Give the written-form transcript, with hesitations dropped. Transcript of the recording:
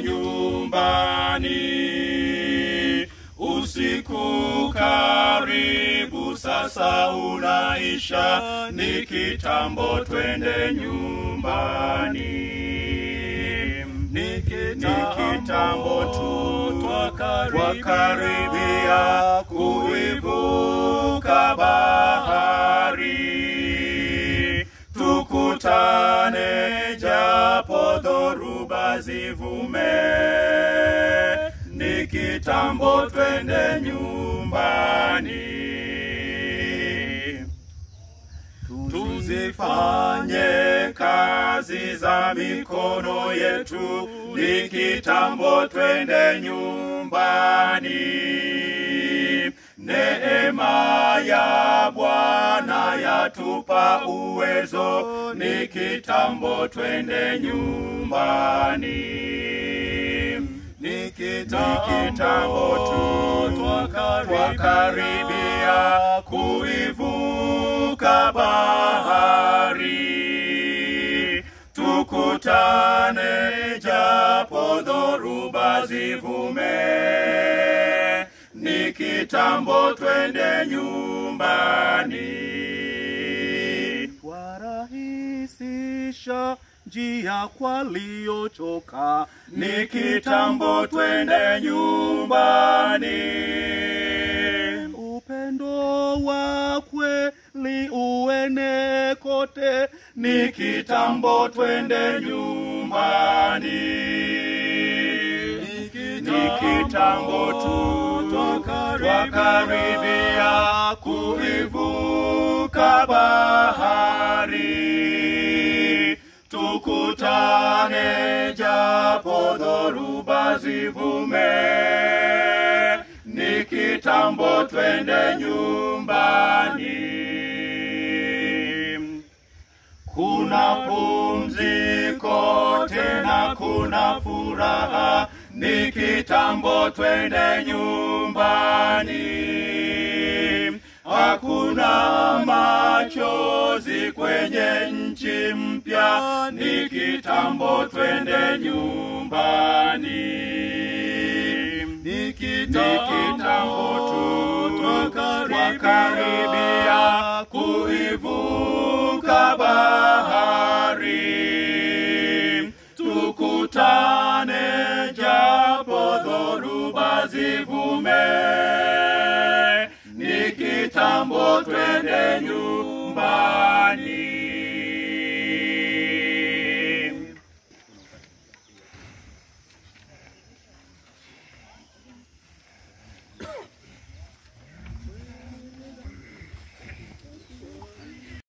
nyumbani. Usiku karibu sasa unaisha, ni kitambo twende nyumbani. Ni kitambo tu twakaribia kuivuka bahari. Tukutane japo dhoruba zivume, ni kitambo twende nyumbani. Tuzifanye kazi za mikono yetu, ni kitambo twende nyumbani. Neema ya Bwana yatupa uwezo, ni kitambo twende nyumbani. Ni kitambo tu twakaribia kuivuka bahari. Tukutane japo dhoruba zivume, ni kitambo twende nyumbani. Warahisisha njia kwa waliochoka, ni kitambo twende nyumbani. Upendo wa kweli uene kote, ni kitambo twende nyumbani. Ni kitambo tu twakaribia kuivuka bahari. Tukutane japo dhoruba zivume, ni kitambo twende nyumbani. Kuna pumziko tena kuna furaha, ni kitambo twende nyumbani. Hakuna machozi kwenye nchi mpya, ni kitambo twende nyumbani. Ni kitambo tu twakaribia kuivuka bahari. Tukutane japo dhoruba zivume, ni kitambo twende nyumbani.